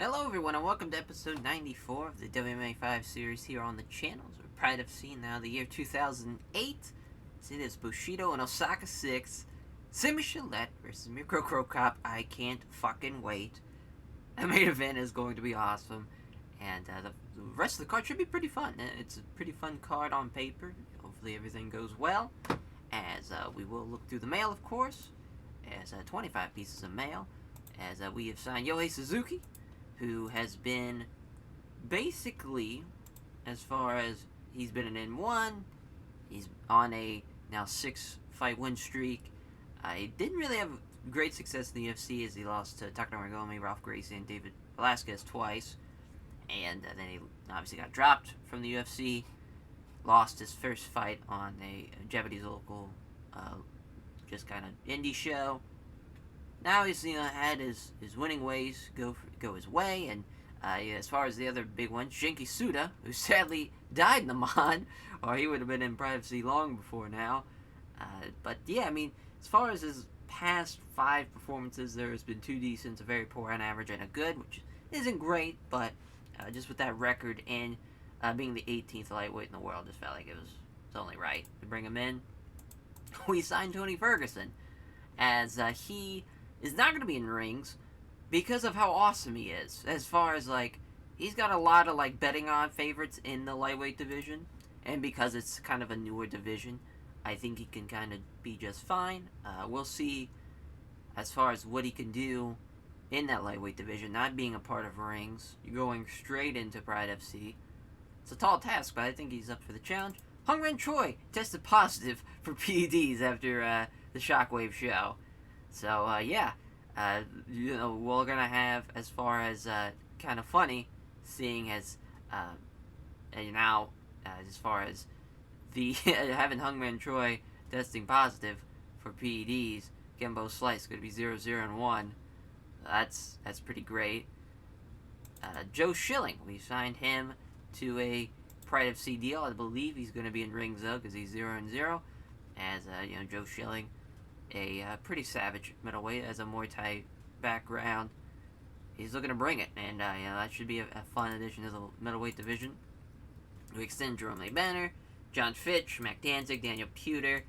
Hello everyone and welcome to episode 94 of the WMMA 5 series here on the channel. As we're proud of seeing now the year 2008. It is Bushido and Osaka 6. Simi Schilt versus Mirko Cro Cop. I can't fucking wait. The main event is going to be awesome. And the rest of the card should be pretty fun. It's a pretty fun card on paper. Hopefully everything goes well. As we will look through the mail, of course. As 25 pieces of mail. As we have signed Yohei Suzuki, who has been basically, as far as he's been an N1, he's on a now 6-fight win streak. He didn't really have great success in the UFC as he lost to Takanori Gomi, Ralph Gracie, and David Velasquez twice. And then he obviously got dropped from the UFC, lost his first fight on a Japanese local, just kind of indie show. Now he's had his winning ways go his way, and as far as the other big one, Shinki Suda, who sadly died in the Mon, or he would have been in privacy long before now. But yeah, I mean, as far as his past 5 performances, there has been 2 decent, a very poor on average, and a good, which isn't great, but just with that record and being the 18th lightweight in the world, just felt like it was only right to bring him in. We signed Tony Ferguson, as he is not going to be in rings because of how awesome he is. As far as, he's got a lot of, betting on favorites in the lightweight division, and because it's kind of a newer division, I think he can kind of be just fine. We'll see as far as what he can do in that lightweight division, not being a part of rings. You're going straight into Pride FC. It's a tall task, but I think he's up for the challenge. Hungman Choi tested positive for PEDs after the Shockwave show. So, yeah, we're going to have, as far as kind of funny, seeing as now, as far as the having Hungman Choi testing positive for PEDs, Gembo Slice going to be 0-0-1. That's pretty great. Joe Schilling, we signed him to a Pride FC deal. I believe he's going to be in rings, though, because he's 0-0. As, Joe Schilling, a pretty savage middleweight, as a Muay Thai background. He's looking to bring it, and that should be a fun addition to the middleweight division. We extend Jerome Lee Banner, John Fitch, Mac Danzig, Daniel Puder,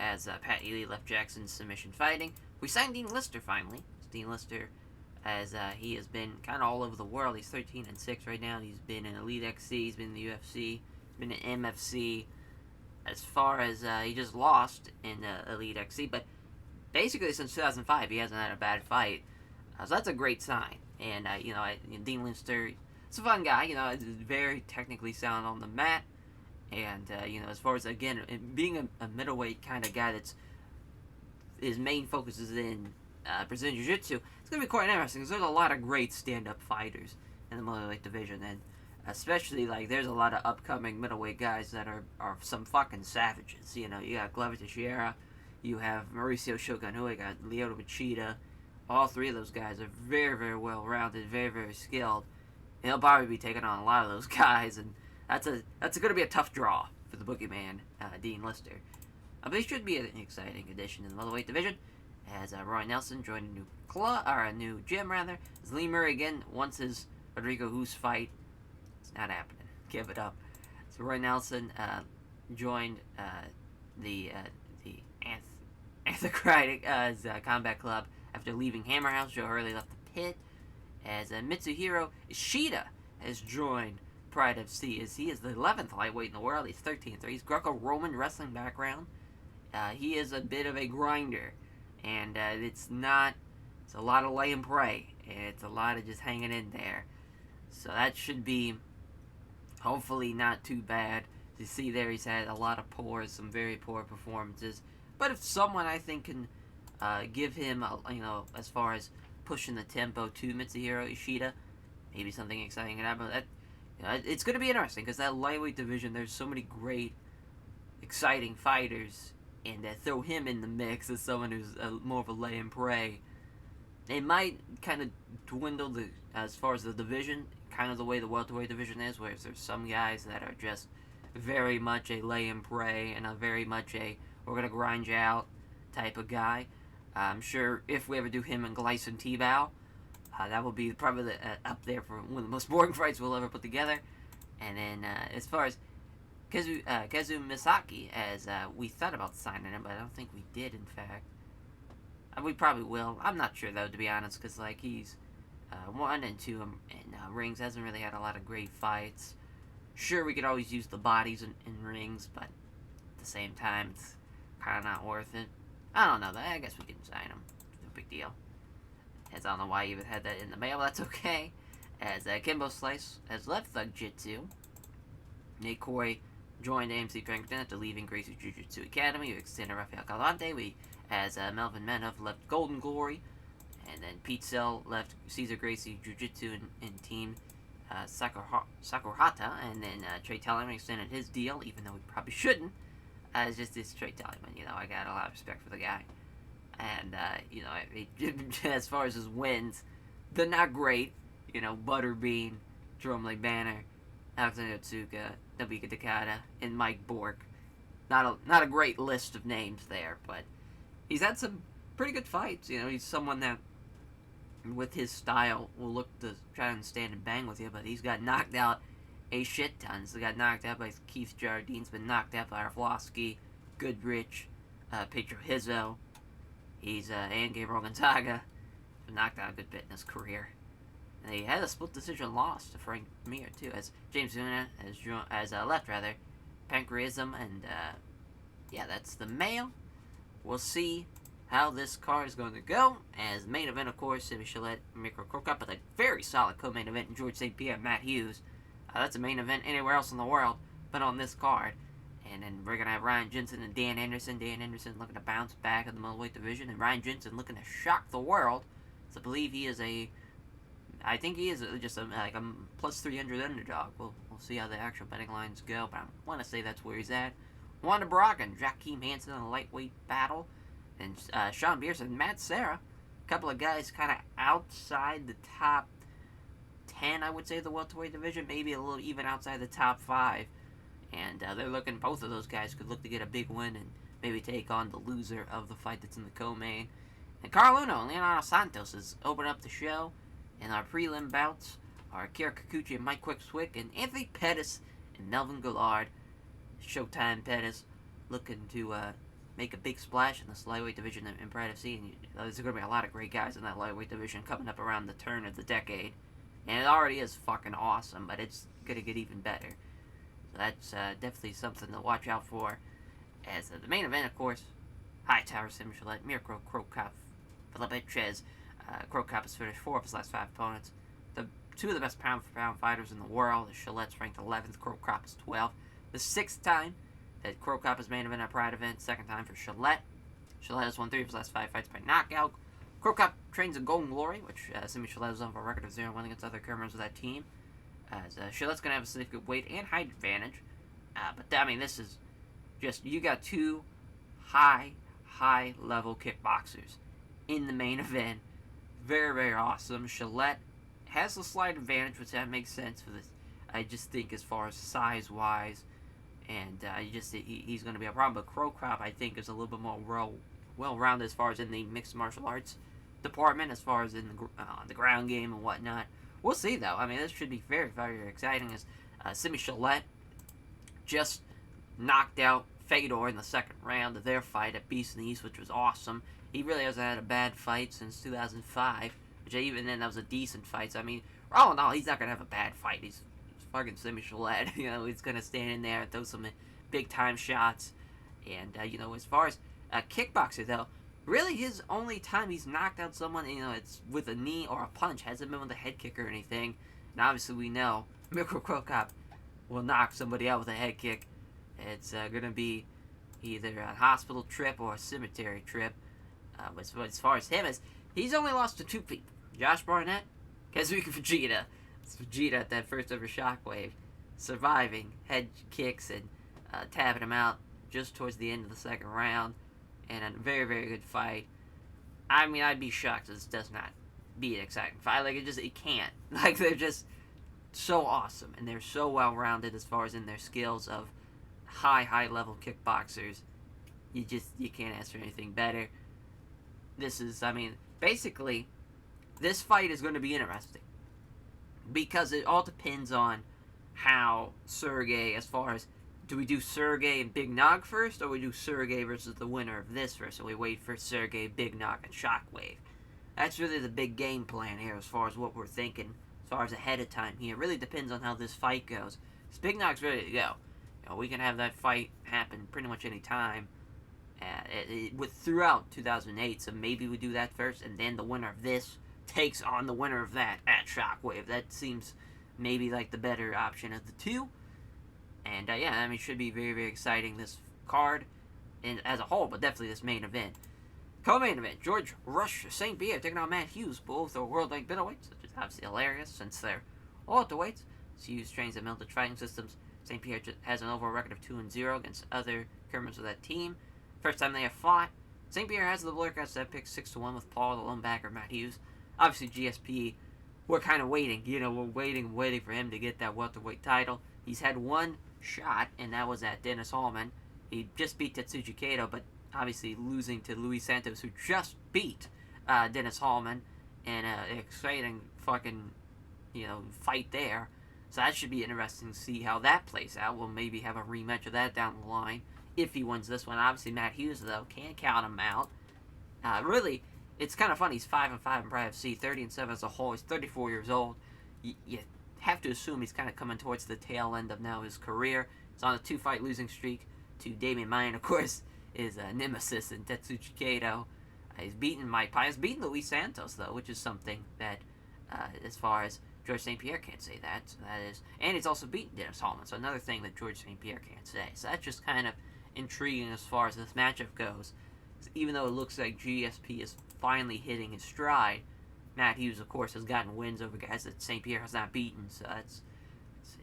as Pat Ely left Jackson's submission fighting. We signed Dean Lister finally. Dean Lister, as he has been kind of all over the world. He's 13-6 right now. He's been in Elite XC, he's been in the UFC, he's been in MFC. As far as he just lost in Elite XC, but basically since 2005 he hasn't had a bad fight, so that's a great sign. And Dean Lister, it's a fun guy. He's very technically sound on the mat, and as far as, again, being a middleweight kind of guy, that's his main focus is in Brazilian Jiu-Jitsu. It's gonna be quite interesting because there's a lot of great stand-up fighters in the middleweight division, and especially there's a lot of upcoming middleweight guys that are some fucking savages. You got Glover Teixeira, you have Mauricio Shogun, you got Lyoto Machida. All 3 of those guys are very, very well-rounded, very, very skilled. And he'll probably be taking on a lot of those guys, and that's going to be a tough draw for the boogeyman, Dean Lister. But he should be an exciting addition to the middleweight division, as Roy Nelson joined a new a new gym, rather. As Lee Murray again wants his Rodrigo Hughes fight. It's not happening. Give it up. So Roy Nelson joined the Anthocratic Combat Club after leaving Hammer House. Joe Hurley left the pit, as Mitsuhiro Ishida has joined Pride FC, as he is the 11th lightweight in the world. He's 13th. He's Greco-Roman wrestling background. He is a bit of a grinder, and it's a lot of lay and pray. It's a lot of just hanging in there. So that should be hopefully not too bad. You see there, he's had a lot of some very poor performances. But if someone, I think, can give him, as far as pushing the tempo to Mitsuhiro Ishida, maybe something exciting can happen. It's going to be interesting, because that lightweight division, there's so many great, exciting fighters, and throw him in the mix as someone who's more of a lay and pray. It might kind of dwindle as far as the division, kind of the way the welterweight division is, where there's some guys that are just very much a lay and pray, and a very much a we're going to grind you out type of guy. I'm sure if we ever do him and Gleison Tebow, That will be probably up there for one of the most boring fights we'll ever put together. And then as far as Kazu Misaki, as we thought about signing him, but I don't think we did, in fact. We probably will. I'm not sure, though, to be honest, because like he's 1 and 2 in rings, hasn't really had a lot of great fights. Sure, we could always use the bodies in rings, but at the same time, it's kind of not worth it. I don't know, I guess we can sign him. No big deal. As I don't know why you even had that in the mail, that's okay. As Kimbo Slice has left Thug Jitsu. Nate Corey joined AMC Frankfurt after leaving Gracie Jiu-Jitsu Academy. We extended Rafael Calante. As Melvin Menov left Golden Glory. And then Pete Sell left Cesar Gracie Jiu-Jitsu and Team Sakurhata. And then Trey Tellerman extended his deal, even though we probably shouldn't. It's just this Trey Tellerman, I got a lot of respect for the guy. And, as far as his wins, they're not great. Butterbean, Drumley Banner, Alexander Otsuka, Nobika Takada, and Mike Bork. Not a great list of names there, but he's had some pretty good fights. He's someone that, with his style, will look to try and stand and bang with you, but he's got knocked out a shit ton. So he got knocked out by Keith Jardine's been knocked out by Arflowski, Goodrich, Pedro Hizzo. He's and Gabriel Gonzaga. Been knocked out a good bit in his career. And he had a split decision loss to Frank Mir too, as James Zuna as left rather, Pancreasm, and that's the male. We'll see how this card is going to go. As main event, of course, Simi Shillette, Mikro Krokop, but a very solid co-main event in George St. Pierre, Matt Hughes. That's a main event anywhere else in the world, but on this card. And then we're going to have Ryan Jensen and Dan Anderson. Dan Anderson looking to bounce back in the middleweight division, and Ryan Jensen looking to shock the world. So I believe he is I think he is just a plus 300 underdog. We'll see how the actual betting lines go, but I want to say that's where he's at. Wanda Brauca and Joaquin Hanson in a lightweight battle. And Sean Pearson and Matt Serra. A couple of guys kind of outside the top 10, I would say, the welterweight division. Maybe a little even outside the top 5. And they're looking, both of those guys could look to get a big win and maybe take on the loser of the fight that's in the co-main. And Carl Uno and Leonardo Santos has opened up the show. And our prelim bouts are Kyokukuchi and Mike Quick-Swick and Anthony Pettis and Melvin Guillard. Showtime Pettis looking to make a big splash in this lightweight division in Pride FC. And there's going to be a lot of great guys in that lightweight division coming up around the turn of the decade. And it already is fucking awesome, but it's going to get even better. So that's definitely something to watch out for. As the main event, of course, Hightower, Sim Gillette, Mirko Krokop, Filipetches. Krokop has finished 4 of his last 5 opponents. The 2 of the best pound-for-pound fighters in the world. Gillette's ranked 11th, Krokop is 12th. The 6th time that Krokop has main event at a Pride event, 2nd time for Gillette. Gillette has won 3 of his last 5 fights by knockout. Krokop trains in Golden Glory, which Simi Gillette is on for a record of 0-1 against other members of that team. As Gillette's going to have a significant weight and height advantage. This is just, you got 2 high-level kickboxers in the main event. Very, very awesome. Gillette has a slight advantage, which that makes sense for this. I just think as far as size-wise, and he's going to be a problem. But Krokop, I think, is a little bit more well-rounded as far as in the mixed martial arts department, as far as in the ground game and whatnot. We'll see, though. This should be very, very exciting. As Simi Gillette just knocked out Fedor in the 2nd round of their fight at Beast in the East, which was awesome. He really hasn't had a bad fight since 2005, which even then that was a decent fight. So, all in all, he's not going to have a bad fight. He's fucking Simi Gillette. He's going to stand in there and throw some big-time shots. And, as far as a kickboxer, though, really his only time he's knocked out someone, it's with a knee or a punch. Hasn't been with a head kick or anything. And obviously we know Mirko Krokop will knock somebody out with a head kick. It's going to be either a hospital trip or a cemetery trip. As far as him, he's only lost to 2 people. Josh Barnett, Kazuchika Fujita. It's Fujita at that first ever Shockwave, surviving head kicks and tapping him out just towards the end of the 2nd round. And a very, very good fight. I'd be shocked if this does not be an exciting fight. It can't. They're just so awesome. And they're so well-rounded as far as in their skills of high-level kickboxers. You can't ask for anything better. This is, basically, this fight is going to be interesting because it all depends on how Sergey, as far as, do we do Sergey and Big Nog first, or we do Sergey versus the winner of this first, and we wait for Sergey, Big Nog, and Shockwave? That's really the big game plan here as far as what we're thinking, as far as ahead of time here. It really depends on how this fight goes. Because Big Nog's ready to go. We can have that fight happen pretty much any time throughout 2008, so maybe we do that first, and then the winner of this takes on the winner of that at Shockwave. That seems maybe like the better option of the two. And yeah, I mean, it should be very, very exciting, this card as a whole, but definitely this main event. Co-main event, George Rush St. Pierre taking on Matt Hughes. Both are world rank middleweights, which is obviously hilarious since they're all welterweights. Hughes trains at Military Fighting Systems. St. Pierre has an overall record of 2-0 against other members of that team. First time they have fought. St. Pierre has the Blur Cats that pick 6-1 with Paul, the lone backer, Matt Hughes. Obviously, GSP, we're kind of waiting. We're waiting for him to get that welterweight title. He's had one shot, and that was at Dennis Hallman. He just beat Tetsuji Kato, but obviously losing to Luis Santos, who just beat Dennis Hallman in an exciting fucking, fight there. So that should be interesting to see how that plays out. We'll maybe have a rematch of that down the line if he wins this one. Obviously, Matt Hughes, though, can't count him out. Really, it's kind of funny. He's 5-5 in Pride FC, 30-7 as a whole. He's 34 years old. You have to assume he's kind of coming towards the tail end of now his career. He's on a 2-fight losing streak to Damian Mayan, of course, his nemesis in Tetsuji Kato. He's beaten Mike Pye. He's beaten Luis Santos, though, which is something that, as far as George St. Pierre can't say that. So that is, and he's also beaten Dennis Hallman. So another thing that George St. Pierre can't say. So that's just kind of intriguing as far as this matchup goes. Even though it looks like GSP is finally hitting his stride, Matt Hughes, of course, has gotten wins over guys that St. Pierre has not beaten. So it's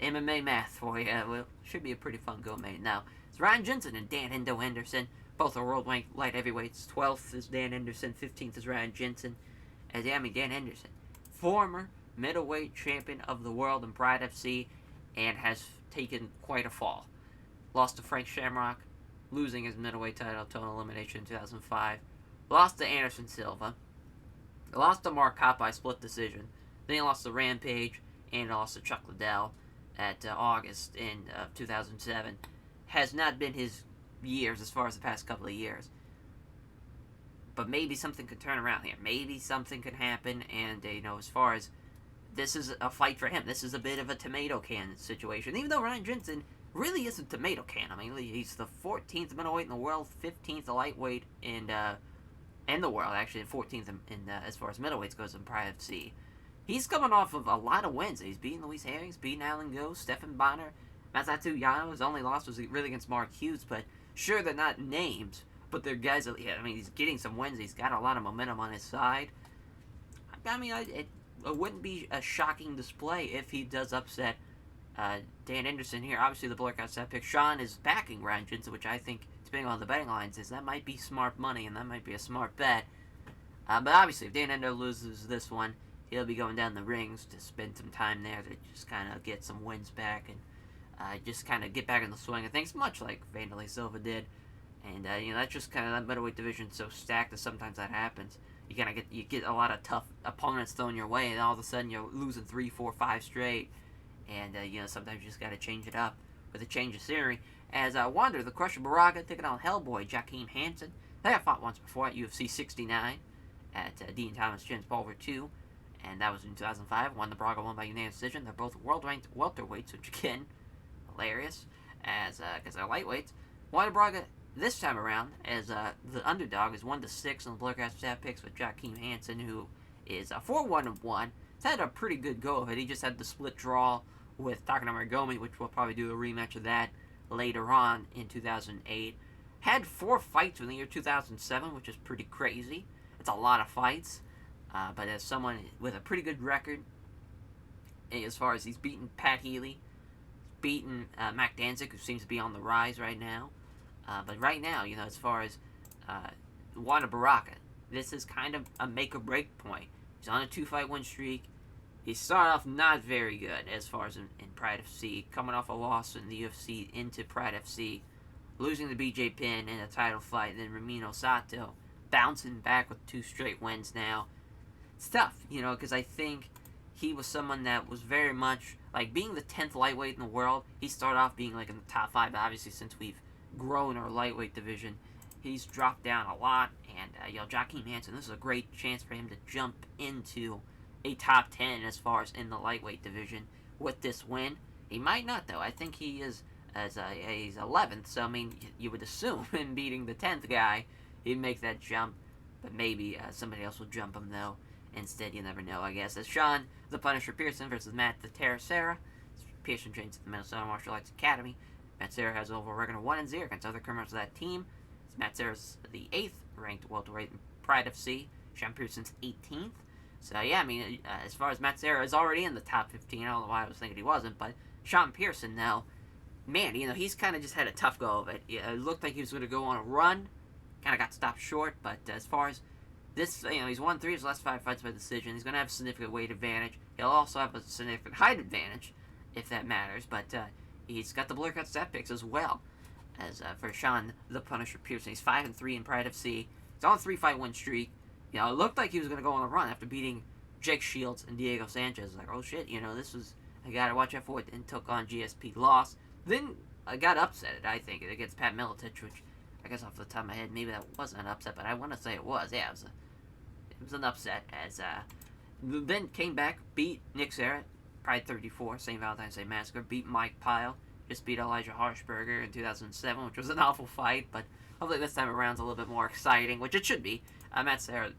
MMA math for you. Well, should be a pretty fun go-main. Now, it's Ryan Jensen and Dan Hendo Henderson. Both are world light heavyweights. 12th is Dan Henderson. 15th is Ryan Jensen. Dan Henderson, former middleweight champion of the world in Pride FC, and has taken quite a fall. Lost to Frank Shamrock, losing his middleweight title, total elimination in 2005. Lost to Anderson Silva. Lost to Mark Kopp by split decision. Then he lost to Rampage, and lost to Chuck Liddell at August in 2007. Has not been his years as far as the past couple of years. But maybe something could turn around here. Maybe something could happen, and, as far as this is a fight for him. This is a bit of a tomato can situation. Even though Ryan Jensen really is a tomato can. I mean, he's the 14th middleweight in the world, 15th lightweight in the world, actually, and 14th in as far as middleweights goes in Pride FC. He's coming off of a lot of wins. He's beaten Luis Herring, beaten Alan Ghost, Stephan Bonner, Masato Yano. His only loss was really against Mark Hughes, but sure, they're not names, but they're guys that, he's getting some wins. He's got a lot of momentum on his side. I mean, it wouldn't be a shocking display if he does upset Dan Henderson here. Obviously, the Blur Cats pick. Sean is backing Ryan Jensen, which I think, depending on the betting lines, that might be smart money, and that might be a smart bet. But obviously, if Dan Endo loses this one, he'll be going down the rings to spend some time there to just kind of get some wins back and just kind of get back in the swing of things, much like Vanderlei Silva did. And that's just kind of that middleweight division so stacked that sometimes that happens. You get a lot of tough opponents thrown your way, and all of a sudden you're losing 3, 4, 5 straight. And sometimes you just got to change it up with a change of scenery. As Wander, the Crusher Brauca, taking on Hellboy, Joaquin Hanson. They have fought once before at UFC 69 at Dean Thomas Jens Pulver 2. And that was in 2005. The Brauca won by unanimous decision. They're both world-ranked welterweights, which again, hilarious, as because they're lightweights. Wander Brauca this time around, as the underdog, is 1-6 on the Blur Cats stat picks with Joaquin Hanson, who is 4-1-1. He's had a pretty good go of it. He just had the split draw with Takanori Gomi, which we'll probably do a rematch of that later on in 2008. Had 4 fights in the year 2007, which is pretty crazy. It's a lot of fights. But as someone with a pretty good record, as far as he's beaten Pat Healy, beaten Mac Danzig, who seems to be on the rise right now. But right now, as far as Wander Brauca, this is kind of a make-or-break point. He's on a 2-fight win streak. He started off not very good as far as in Pride FC, coming off a loss in the UFC into Pride FC, losing the BJ Penn in a title fight, and then Ramiro Sato bouncing back with 2 straight wins now. it's tough, because I think he was someone that was very much, like, being the 10th lightweight in the world. He started off being, like, in the top 5, but obviously since we've grown our lightweight division, he's dropped down a lot, and, Joaquin Hanson, this is a great chance for him to jump into a top 10 as far as in the lightweight division with this win. He might not, though. I think he is, he's 11th, so, I mean, you would assume in beating the 10th guy, he'd make that jump, but maybe somebody else will jump him, though. Instead, you never know, I guess. As Sean the Punisher Pearson versus Matt the Terracera. Pearson trains at the Minnesota Martial Arts Academy. Matt Serra has over a record of 1-0 against other criminals of that team. Matt Serra's the 8th ranked welterweight in Pride FC. Sean Pearson's 18th. So, yeah, I mean, as far as Matt Serra is already in the top 15, I don't know why I was thinking he wasn't, but Sean Pearson, now, man, he's kind of just had a tough go of it. Yeah, it looked like he was going to go on a run. Kind of got stopped short, but as far as this, he's won 3 of his last 5 fights by decision. He's going to have a significant weight advantage. He'll also have a significant height advantage, if that matters. But he's got the blur cut stat picks as well. As for Sean the Punisher Pearson, he's 5-3 in Pride FC. He's on a 3-fight win streak. It looked like he was going to go on a run after beating Jake Shields and Diego Sanchez. Like, oh shit, this was a guy to watch out for. And took on GSP, lost. Then got upset, I think, against Pat Miletich, which I guess off the top of my head, maybe that wasn't an upset, but I want to say it was. Yeah, it was an upset, as then came back, beat Nick Serra, Pride 34, St. Valentine's Day Massacre, beat Mike Pyle, just beat Elijah Harshberger in 2007, which was an awful fight, but hopefully this time around it's a little bit more exciting, which it should be. Matt Serra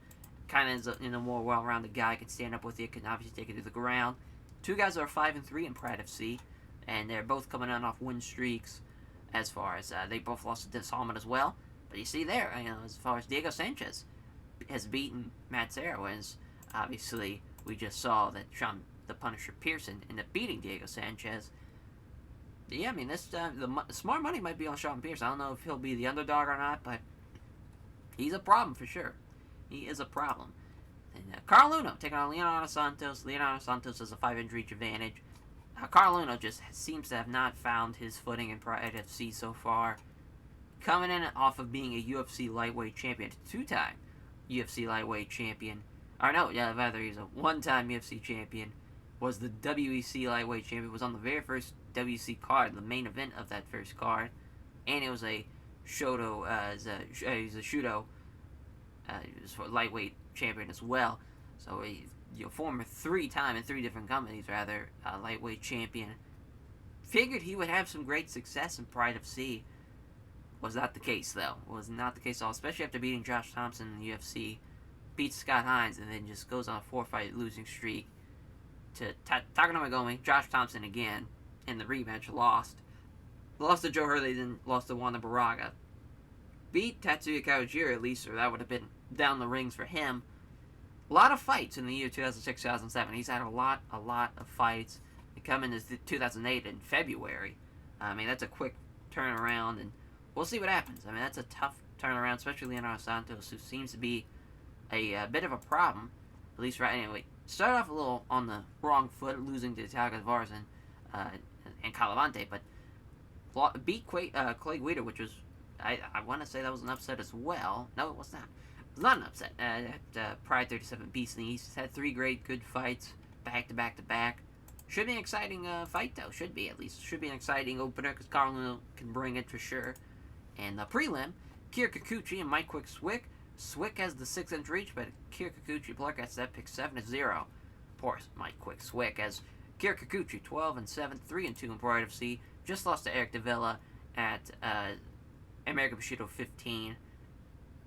kind of is a more well-rounded guy, can stand up with you, can obviously take it to the ground. 2 guys are 5-3 in Pride FC, and they're both coming on off win streaks, as far as they both lost to Disarmament as well. But you see there, as far as Diego Sanchez has beaten Matt Serra, whereas obviously we just saw that Sean the Punisher Pearson ended up beating Diego Sanchez. Yeah, I mean, this the smart money might be on Sean Pearson. I don't know if he'll be the underdog or not, but he's a problem for sure. He is a problem. And Carl Uno taking on Leonardo Santos. Leonardo Santos has a 5-inch reach advantage. Carl Uno just seems to have not found his footing in Pride FC so far. Coming in off of being a UFC lightweight champion, 2-time UFC lightweight champion. Or no, yeah, rather he's a 1-time UFC champion. Was the WEC lightweight champion. Was on the very first WEC card, the main event of that first card, and it was a Shoto, he's a Shudo, lightweight champion as well. So a former 3-time in 3 different companies, rather, lightweight champion. Figured he would have some great success in Pride FC. Was not the case, though. Was not the case at all, especially after beating Josh Thompson in the UFC. Beats Scott Hines, and then just goes on a 4-fight losing streak to Takanori Gomi, Josh Thompson again, in the rematch, lost. Lost to Joe Hurley, then lost to Wanda Brauca. Beat Tatsuya Kawajiri, at least, or that would have been down the rings for him. A lot of fights in the year 2006-2007. He's had a lot of fights. They come into 2008 in February. I mean, that's a quick turnaround, and we'll see what happens. I mean, that's a tough turnaround, especially Leonardo Santos, who seems to be a bit of a problem, at least right anyway. Started off a little on the wrong foot, losing to Thiago Tavares and Calavante, but beat Clay Guida, which was, I want to say that was an upset as well. No, it was not. It was not an upset. At Pride 37 Beast in the East. He's had 3 great, good fights, back to back. Should be an exciting fight, though. Should be, at least. Should be an exciting opener, because Carlino can bring it for sure. And the prelim, Kyokukuchi and Mike Quick Swick. Swick has the 6-inch reach, but Kyokukuchi Pluck has that pick 7-0. Of course, Mike Quick Swick as Kyokukuchi 12-7, 3-2 in Pride FC. Just lost to Eric Davila at American Bushido 15.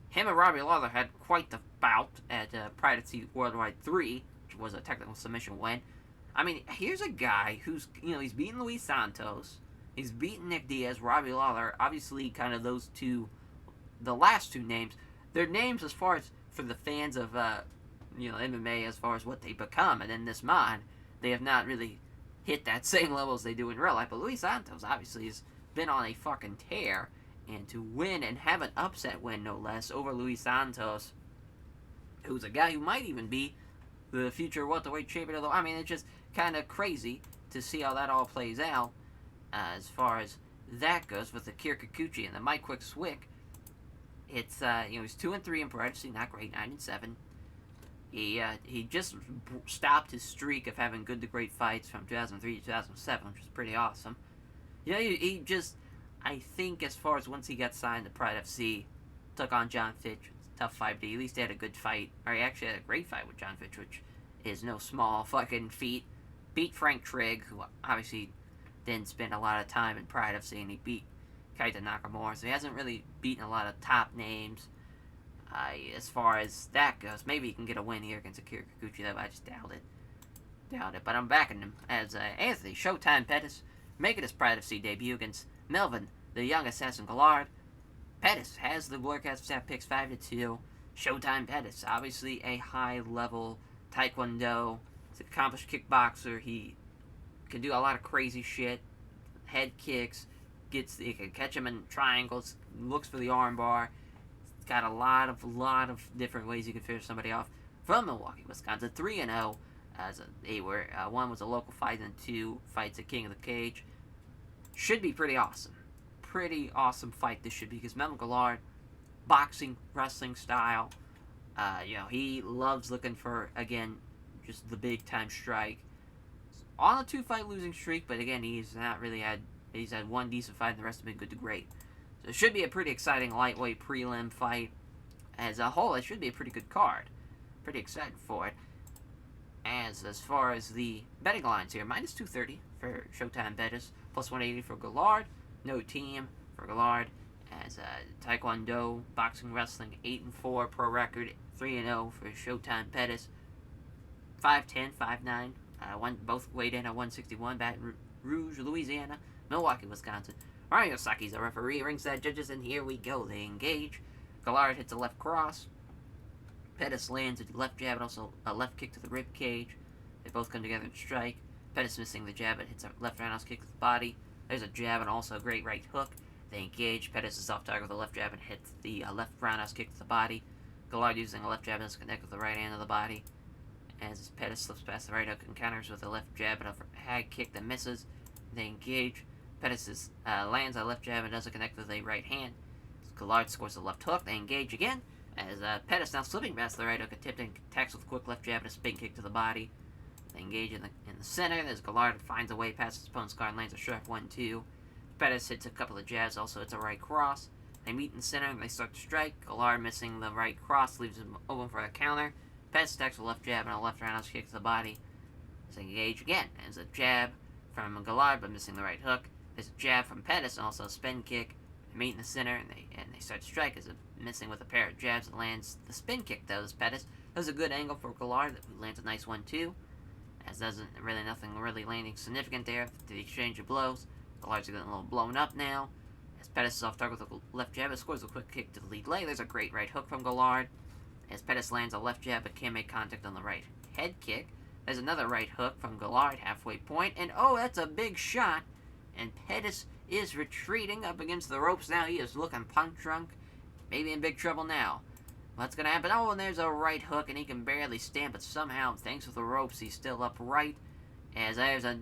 Him and Robbie Lawler had quite the bout at Pride FC Worldwide 3, which was a technical submission win. I mean, here's a guy who's, he's beaten Luis Santos. He's beaten Nick Diaz, Robbie Lawler. Obviously, kind of those two, the last 2 names. Their names as far as for the fans of, MMA as far as what they become. And in this mod, they have not really hit that same level as they do in real life. But Luis Santos obviously has been on a fucking tear. And to win and have an upset win, no less, over Luis Santos, who's a guy who might even be the future welterweight champion. Although, I mean, it's just kind of crazy to see how that all plays out as far as that goes with the Kyokukuchi and the Mike Quick Swick. It's, he's 2-3 in Pride FC, not great, 9-7. He just stopped his streak of having good to great fights from 2003 to 2007, which was pretty awesome. Yeah, he just, I think as far as once he got signed to Pride FC, took on John Fitch. Tough fight, but at least he had a good fight. Or he actually had a great fight with John Fitch, which is no small fucking feat. Beat Frank Trigg, who obviously didn't spend a lot of time in Pride FC, and he beat Kaita Nakamura, so he hasn't really beaten a lot of top names. As far as that goes, maybe he can get a win here against Akira Kikuchi, though I just doubt it. But I'm backing him as Anthony Showtime Pettis making his Pride FC debut against Melvin, the young assassin Guillard. Pettis has the Warcast stat picks 5-2. Showtime Pettis, obviously a high-level taekwondo. He's an accomplished kickboxer. He can do a lot of crazy shit. Head kicks. He can catch him in triangles. Looks for the armbar. He's got a lot of different ways you can finish somebody off. From Milwaukee, Wisconsin, 3-0. One was a local fight and 2 fights at King of the Cage. Should be pretty awesome. Pretty awesome fight this should be, because Melvin Guillard, boxing, wrestling style, he loves looking for, again, just the big time strike. On a 2-fight losing streak, but again, he's had one decent fight and the rest have been good to great. So it should be a pretty exciting lightweight prelim fight. As a whole, it should be a pretty good card. Pretty excited for it. As far as the betting lines here, minus 230 for Showtime Pettis, plus 180 for Guillard. No team for Guillard, as Taekwondo, boxing, wrestling, 8-4 pro record, 3-0 for Showtime Pettis, 5'10", 5'9", both weighed in at 161, Baton Rouge, Louisiana, Milwaukee, Wisconsin. Mario Saki's the referee, ringside judges, and here we go. They engage. Guillard hits a left cross. Pettis lands a left jab and also a left kick to the rib cage. They both come together and strike. Pettis missing the jab, but hits a left roundhouse kick to the body. There's a jab and also a great right hook. They engage. Pettis is off target with a left jab and hits the left roundhouse kick to the body. Guillard using a left jab and connect with the right hand of the body. As Pettis slips past the right hook and counters with a left jab and a hag kick that misses. They engage. Pettis lands a left jab and doesn't connect with a right hand. Guillard scores a left hook. They engage again. As Pettis now slipping past the right hook, attempting attacks with a quick left jab and a spin kick to the body. They engage in the center. As Guillard finds a way past his opponent's guard and lands a sharp 1-2. Pettis hits a couple of jabs, also hits a right cross. They meet in the center and they start to strike. Guillard missing the right cross, leaves him open for a counter. Pettis attacks with a left jab and a left roundhouse kick to the body. They engage again. There's a jab from Guillard, but missing the right hook. There's a jab from Pettis and also a spin kick. They meet in the center and they start to strike. As missing with a pair of jabs and lands the spin kick, though, is Pettis. That was a good angle for Guillard, who lands a nice 1-2. As nothing really landing significant there to the exchange of blows. Guillard's getting a little blown up now. As Pettis is off target with a left jab, it scores a quick kick to the lead leg. There's a great right hook from Guillard. As Pettis lands a left jab but can't make contact on the right head kick. There's another right hook from Guillard, halfway point. And oh, that's a big shot. And Pettis is retreating up against the ropes now. He is looking punch drunk. Maybe in big trouble now. What's going to happen? Oh, and there's a right hook, and he can barely stand, but somehow, thanks to the ropes, he's still upright. As there's a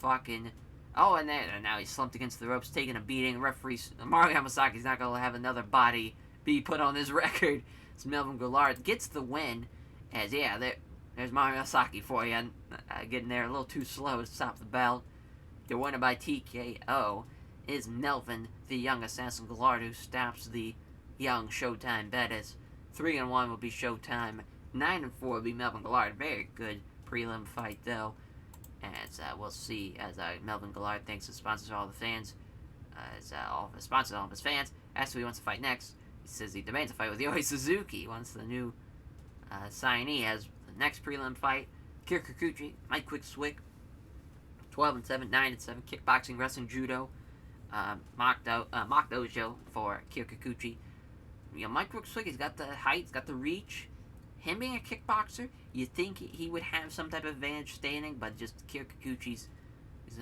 fucking... Oh, and now he's slumped against the ropes, taking a beating. Referee Mario Yamasaki's not going to have another body be put on his record. As Melvin Guillard gets the win. As, yeah, there's Mario Yamasaki for you. Getting there a little too slow to stop the belt. The winner by TKO is Melvin, the young assassin Guillard, who stops the young Showtime Pettis. 3-1 will be Showtime. 9-4 will be Melvin Guillard. Very good prelim fight, though. As we'll see, as Melvin Guillard thanks his sponsors, all the fans, all of his sponsors, all of his fans. Asks who he wants to fight next. He says he demands a fight with Yoi Suzuki. He wants the new signee as the next prelim fight. Kyokukuchi, Mike Quick Swick, 12-7, 9-7, kickboxing, wrestling, judo, mock dojo for Kyokukuchi. Mike Quick Swick, he's got the height, he's got the reach. Him being a kickboxer, you'd think he would have some type of advantage standing, but just Kyokukuchi's,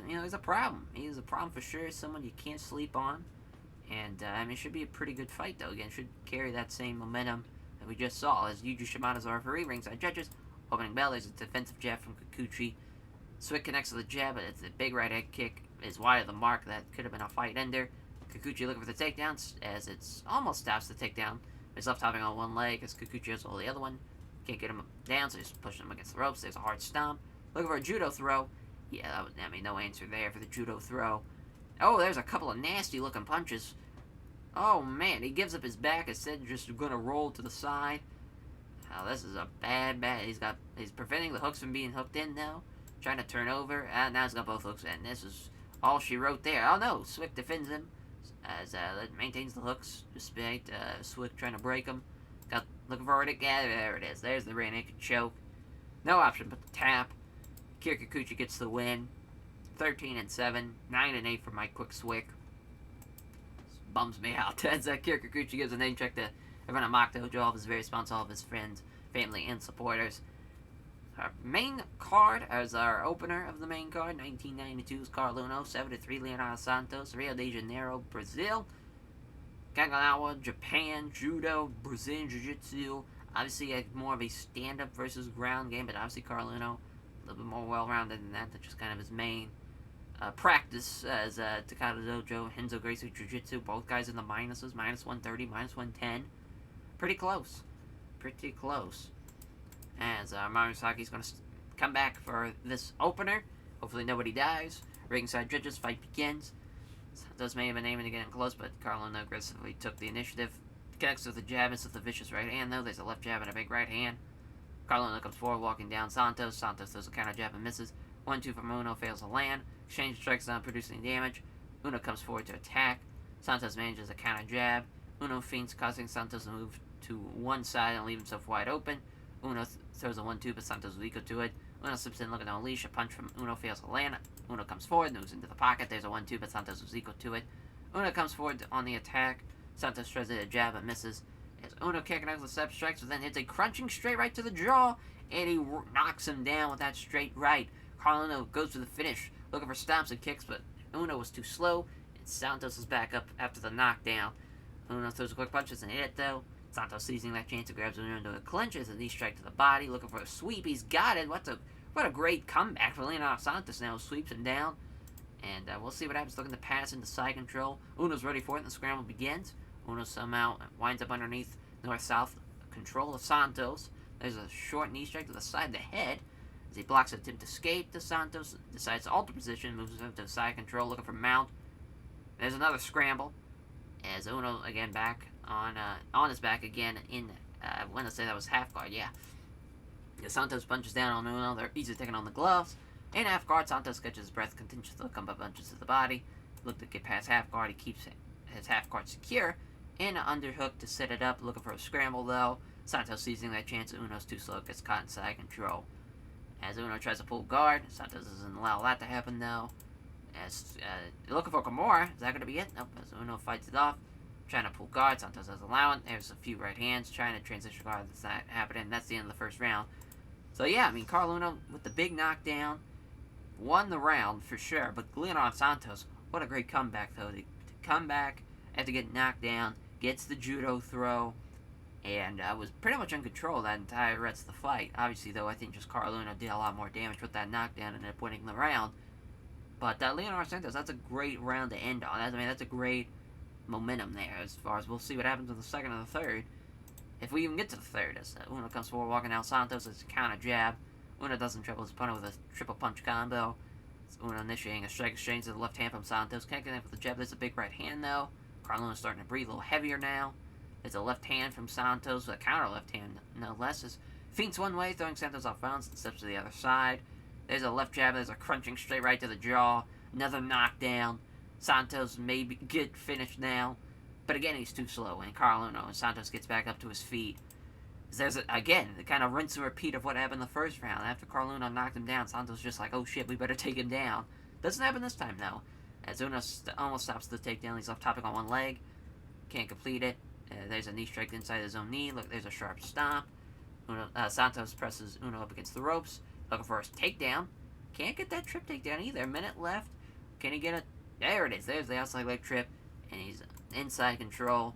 he's a problem. He's a problem for sure. Someone you can't sleep on. And, it should be a pretty good fight, though. Again, should carry that same momentum that we just saw. As Yuji Shimada's our referee, ringside judges. Opening bell, there's a defensive jab from Kikuchi. Swick connects to the jab, but it's a big right head kick. Is wide of the mark. That could have been a fight ender. Kikuchi looking for the takedown, as it's almost stops the takedown. He's left hopping on one leg, as Kikuchi has all the other one. Can't get him down, so he's pushing him against the ropes. There's a hard stomp. Looking for a judo throw. Yeah, that was, no answer there for the judo throw. Oh, there's a couple of nasty-looking punches. Oh, man, he gives up his back instead of just going to roll to the side. Oh, this is a bad. He's preventing the hooks from being hooked in now. Trying to turn over. Now he's got both hooks in. This is all she wrote there. Oh, no, Swick defends him. As maintains the hooks, despite Swick trying to break them. Looking forward to it. Yeah, there it is. There's the rear naked choke. No option but the tap. Kyokukuchi gets the win. 13-7, 9-8 for Mike Quick Swick. This bums me out. As Kyokukuchi gives a name check to everyone at Mock Dojo, all of his various sponsors, all of his friends, family, and supporters. Our main card, as our opener of the main card, 1992's Carl Uno, 7-3 Leonardo Santos, Rio de Janeiro, Brazil. Kaganawa, Japan, Judo, Brazilian Jiu-Jitsu. Obviously, more of a stand-up versus ground game, but obviously Carl Uno, a little bit more well-rounded than that. That's just kind of his main practice as Takada Dojo, Henzo Gracie Jiu-Jitsu. Both guys in the minuses, minus 130, minus 110. Pretty close. Pretty close. As Marisaki's going to come back for this opener. Hopefully nobody dies. Ringside judges, fight begins. Santos may have been aiming to get him close, but Carl Uno aggressively took the initiative. Connects with the jab, misses with the vicious right hand, though. There's a left jab and a big right hand. Carl Uno comes forward, walking down Santos. Santos throws a counter jab and misses. 1-2 from Uno, fails to land. Exchange strikes not producing damage. Uno comes forward to attack. Santos manages a counter jab. Uno feints, causing Santos to move to one side and leave himself wide open. Uno throws a 1-2, but Santos is equal to it. Uno slips in looking to unleash. A punch from Uno fails to land. Uno comes forward, moves into the pocket. There's a 1-2, but Santos was equal to it. Uno comes forward on the attack. Santos tries a jab but misses. As Uno kicking out the step strikes, but then hits a crunching straight right to the jaw, and he knocks him down with that straight right. Carl Uno goes for the finish, looking for stomps and kicks, but Uno was too slow, and Santos is back up after the knockdown. Uno throws a quick punch, doesn't hit it though. Santos seizing that chance, grabs Uno into a clinch, as a knee strike to the body, looking for a sweep. He's got it. What a great comeback for Leonardo Santos now. Sweeps him down, and we'll see what happens. Looking to pass into side control. Uno's ready for it, and the scramble begins. Uno somehow winds up underneath north-south control of Santos. There's a short knee strike to the side of the head. As he blocks an attempt to escape, to Santos decides to alter position, moves him to side control, looking for mount. There's another scramble, as Uno again back on his back again in, I want to say that was half guard, yeah. Santos punches down on Uno, they're easily taking on the gloves. In half guard, Santos catches his breath, continues to come up punches to the body. Look to get past half guard, he keeps his half guard secure. In an underhook to set it up, looking for a scramble though. Santos seizing that chance, Uno's too slow, gets caught in side control. As Uno tries to pull guard, Santos doesn't allow that to happen though. As looking for Kimura, is that going to be it? Nope, as Uno fights it off. Trying to pull guard, Santos doesn't allow it. There's a few right hands, trying to transition guard, that's not happening. That's the end of the first round. So yeah, I mean, Carl Uno with the big knockdown, won the round for sure, but Leonardo Santos, what a great comeback though. To come back after getting knocked down, gets the judo throw, and was pretty much in control that entire rest of the fight. Obviously, though, I think just Carl Uno did a lot more damage with that knockdown and ended up winning the round. But Leonardo Santos, that's a great round to end on. I mean, that's a great momentum there as far as we'll see what happens in the second and the third. If we even get to the third, as Uno comes forward walking out Santos, it's a counter jab. Uno doesn't trouble his opponent with a triple punch combo. It's Uno initiating a strike exchange to the left hand from Santos. Can't connect with the jab. There's a big right hand though. Carl Uno's starting to breathe a little heavier now. There's a left hand from Santos, a counter left hand no less. As feints one way, throwing Santos off balance and steps to the other side. There's a left jab, there's a crunching straight right to the jaw. Another knockdown. Santos may get finished now. But again, he's too slow, and Carl Uno, and Santos gets back up to his feet. There's, again, the kind of rinse and repeat of what happened in the first round. After Carl Uno knocked him down, Santos just like, oh shit, we better take him down. Doesn't happen this time, though. As Uno almost stops the takedown, he's off topic on one leg. Can't complete it. There's a knee strike inside his own knee. Look, there's a sharp stomp. Santos presses Uno up against the ropes, looking for his takedown. Can't get that trip takedown either. A minute left. Can he get it? There it is. There's the outside leg trip, and he's inside control.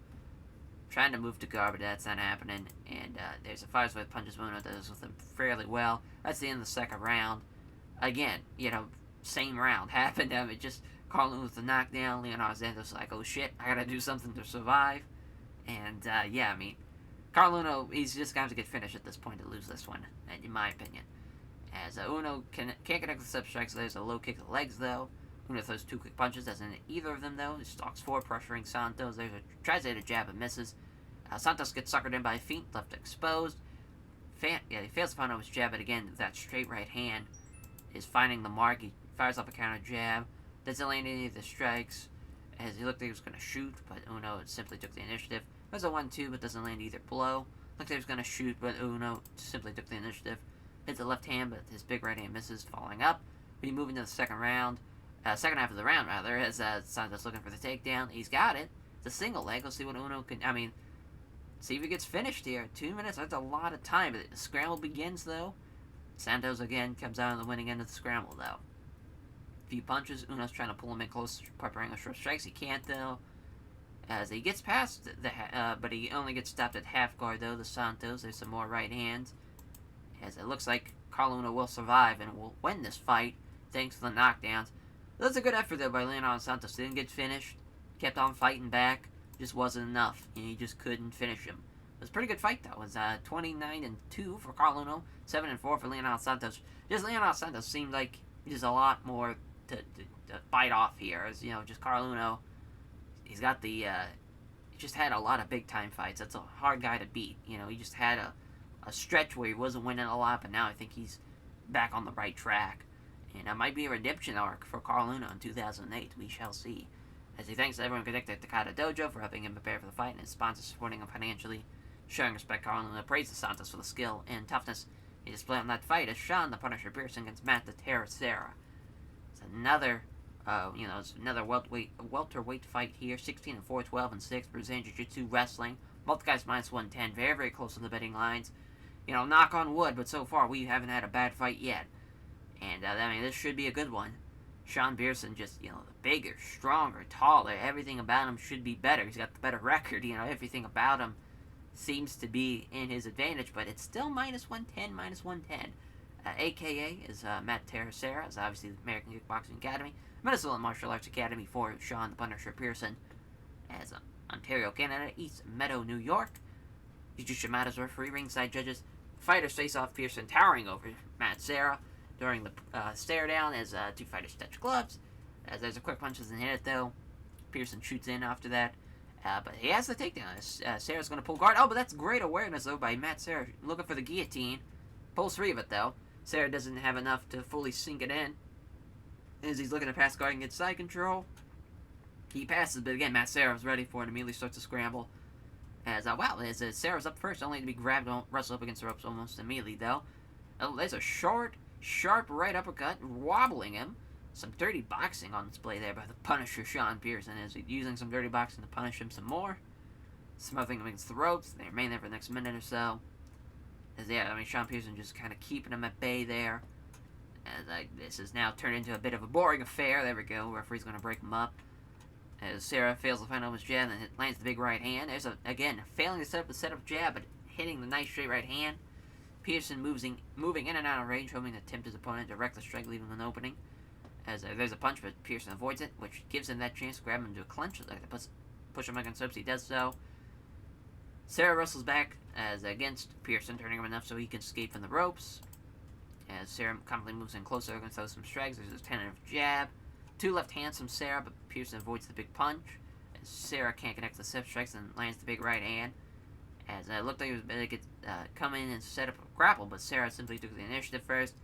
Trying to move to guard, but that's not happening. And there's a fire-away punches Uno does with him fairly well. That's the end of the second round. Again, same round happened. It just Carl Uno with the knockdown. Leonardo Santos like, oh shit, I gotta do something to survive. And yeah, I mean, Carl Uno, he's just going to get finished at this point to lose this one, in my opinion. As Uno can't connect the step strikes, there's a low kick to the legs, though. Uno throws 2 quick punches, doesn't hit either of them, though. He stalks forward, pressuring Santos. Tries to hit a jab, but misses. Santos gets suckered in by a feint, left exposed. He fails to find out his jab, but again, that straight right hand is finding the mark. He fires up a counter jab. Doesn't land any of the strikes, as he looked like he was going to shoot, but Uno simply took the initiative. It was a 1-2, but doesn't land either blow. Looked like he was going to shoot, but Uno simply took the initiative. Hits the left hand, but his big right hand misses, following up. We move into the second half of the round, rather, as Santos looking for the takedown. He's got it. It's a single leg. Let's see what Uno can, see if he gets finished here. 2 minutes, that's a lot of time. But the scramble begins, though. Santos, again, comes out on the winning end of the scramble, though. A few punches. Uno's trying to pull him in close, preparing a short strikes. He can't, though. As he gets past but he only gets stopped at half guard, though, the Santos. There's some more right hands. As it looks like Carl Uno will survive and will win this fight, thanks to the knockdowns. That's a good effort, though, by Leonardo Santos. Didn't get finished. Kept on fighting back. Just wasn't enough. He just couldn't finish him. It was a pretty good fight, though. It was 29-2 for Carl Uno, 7-4 for Leonardo Santos. Just Leonardo Santos seemed like there's a lot more to bite off here. As, just Carl Uno, he's got he just had a lot of big-time fights. That's a hard guy to beat. He just had a stretch where he wasn't winning a lot, but now I think he's back on the right track. And it might be a redemption arc for Carl Uno in 2008. We shall see. As he thanks everyone connected at Takata Dojo for helping him prepare for the fight and his sponsors supporting him financially. Showing respect, Carl Uno praises Santos for the skill and toughness he displayed on that fight as Sean the Punisher Pearson against Matt the Terror Serra. It's another, welterweight fight here. 16-4, 12-6, Brazilian Jiu-Jitsu wrestling. Both guys minus 110, very, very close to the betting lines. Knock on wood, but so far we haven't had a bad fight yet. And, this should be a good one. Sean Pearson just, bigger, stronger, taller. Everything about him should be better. He's got the better record. Everything about him seems to be in his advantage, but it's still minus 110, minus 110. AKA is Matt Terracera, is obviously the American Kickboxing Academy. Minnesota Martial Arts Academy for Sean the Punisher Pearson, as Ontario, Canada, East Meadow, New York. Yuji Shimada's referee, ringside judges. Fighters face off. Pearson towering over Matt Serra during the stare down as two fighters touch gloves. As there's a quick punch, doesn't hit it though. Pearson shoots in after that. But he has the takedown. Serra's going to pull guard. Oh, but that's great awareness though by Matt Serra, looking for the guillotine. Pulls free of it though. Serra doesn't have enough to fully sink it in. As he's looking to pass guard and get side control. He passes, but again, Matt Serra's ready for it. Immediately starts to scramble. As Serra's up first, only to be grabbed, wrestle up against the ropes almost immediately though. Oh, there's a short, sharp right uppercut, wobbling him. Some dirty boxing on display there by the Punisher, Sean Pearson, as he's using some dirty boxing to punish him some more. Smothering him against the ropes. They remain there for the next minute or so. Sean Pearson just kind of keeping him at bay there. As this has now turned into a bit of a boring affair. There we go. Referee's going to break him up. As Serra fails to find out his jab and lands the big right hand. There's again failing to set up the setup jab, but hitting the nice straight right hand. Pearson moving in and out of range, hoping to tempt his opponent, direct the strike, leaving him an opening. As there's a punch, but Pearson avoids it, which gives him that chance to grab him into a clinch. Push him against ropes. He does so. Serra wrestles back as against Pearson, turning him enough so he can escape from the ropes. As Serra confidently moves in closer, going to throw some strikes. There's a tentative jab. Two left hands from Serra, but Pearson avoids the big punch. As Serra can't connect the step strikes and lands the big right hand. As it looked like he was going to come in and set up a grapple, but Serra simply took the initiative first.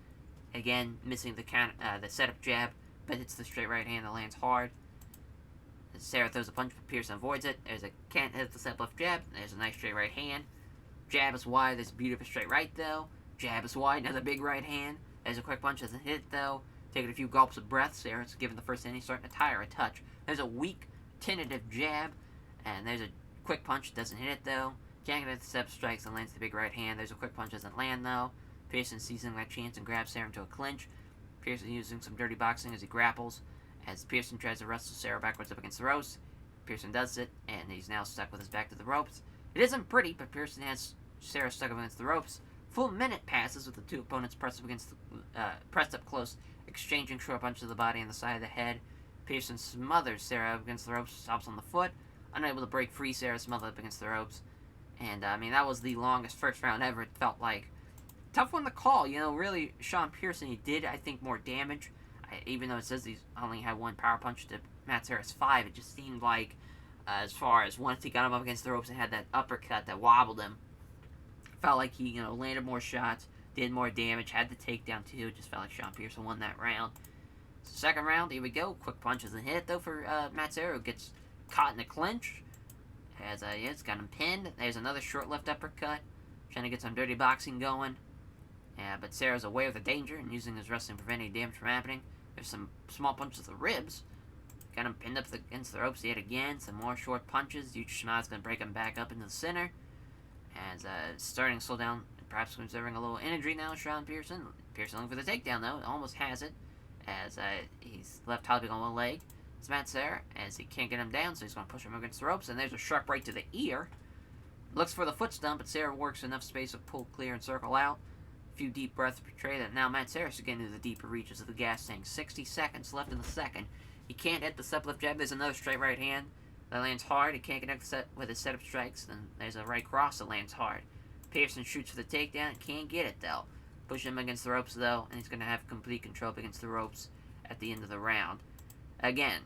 Again, missing the setup jab, but hits the straight right hand that lands hard. As Serra throws a punch, but Pearson avoids it. Can't hit the step left jab. There's a nice straight right hand. Jab is wide. There's a beautiful straight right though. Jab is wide. Another big right hand. There's a quick punch. Doesn't hit though. Taking a few gulps of breath. Serra's given the first inning, starting to tire a touch. There's a weak, tentative jab, and there's a quick punch. Doesn't hit it though. Can't get the step strikes and lands the big right hand. There's a quick punch. Doesn't land though. Pearson seizing that chance and grabs Serra into a clinch. Pearson using some dirty boxing as he grapples. As Pearson tries to wrestle Serra backwards up against the ropes. Pearson does it, and he's now stuck with his back to the ropes. It isn't pretty, but Pearson has Serra stuck up against the ropes. Full minute passes with the two opponents pressed up close, exchanging short punches to the body and the side of the head. Pearson smothers Serra up against the ropes, stops on the foot. Unable to break free, Serra smothered up against the ropes. And, I mean, that was the longest first round ever, it felt like. Tough one to call, really, Sean Pearson, he did, I think, more damage. Even though it says he's only had one power punch to Matt Serra's 5, it just seemed like, as far as once he got him up against the ropes and had that uppercut that wobbled him, felt like he, landed more shots, did more damage, had the takedown too. It just felt like Sean Pearson won that round. So second round, here we go. Quick punches and hit, though, for Matt Serra, who gets caught in the clinch. It's got him pinned. There's another short left uppercut, trying to get some dirty boxing going. But Serra's aware of the danger and using his wrestling to prevent any damage from happening. There's some small punches to the ribs. Got him pinned up against the ropes yet again. Some more short punches. Yuchishimada's going to break him back up into the center. As starting to slow down, perhaps conserving a little energy now, Sean Pearson. Pearson looking for the takedown, though. Almost has it. As he's left hopping on one leg. It's Matt Serra, as he can't get him down, so he's going to push him against the ropes. And there's a sharp right to the ear. Looks for the foot stump, but Serra works enough space to pull clear and circle out. A few deep breaths betray that now Matt Serra's getting into the deeper reaches of the gas tank. 60 seconds left in the second. He can't hit the step left jab. There's another straight right hand that lands hard. He can't connect with his setup strikes. Then there's a right cross that lands hard. Pearson shoots for the takedown. Can't get it, though. Push him against the ropes, though, and he's going to have complete control up against the ropes at the end of the round. Again,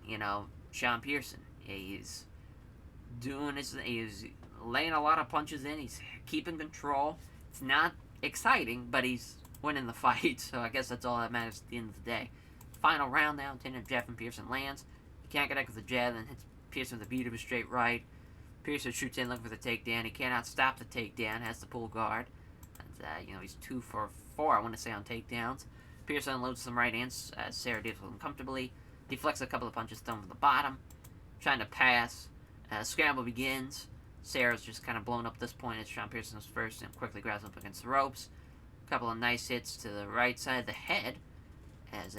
Sean Pearson, he's he's laying a lot of punches in. He's keeping control. It's not exciting, but he's winning the fight, so I guess that's all that matters at the end of the day. Final round now, tendon jab from Pearson lands. He can't connect with the jab, then hits Pearson with a beautiful straight right. Pearson shoots in looking for the takedown. He cannot stop the takedown, has to pull guard. And, he's 2 for 4, I want to say, on takedowns. Pearson unloads some right hands. Serra deals with him comfortably. Deflects a couple of punches thrown from the bottom. Trying to pass. Scramble begins. Serra's just kind of blown up at this point as Sean Pearson's first and quickly grabs him up against the ropes. A couple of nice hits to the right side of the head. As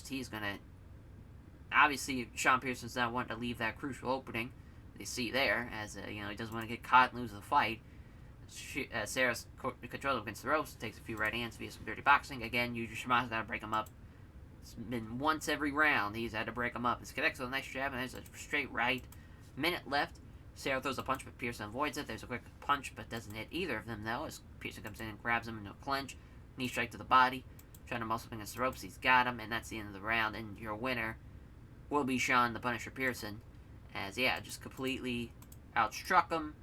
he's going to... Obviously, Sean Pearson's not wanting to leave that crucial opening. They see there, as, he doesn't want to get caught and lose the fight. Serra's controlled against the ropes, takes a few right hands via some dirty boxing. Again, Yuchishimada's got to break him up. It's been once every round he's had to break him up. He connects with a nice jab, and there's a straight right. Minute left. Serra throws a punch, but Pearson avoids it. There's a quick punch, but doesn't hit either of them, though, as Pearson comes in and grabs him into a clinch. Knee strike to the body. Trying to muscle against the ropes. He's got him, and that's the end of the round. And your winner will be Sean the Punisher Pearson. As, just completely outstruck him.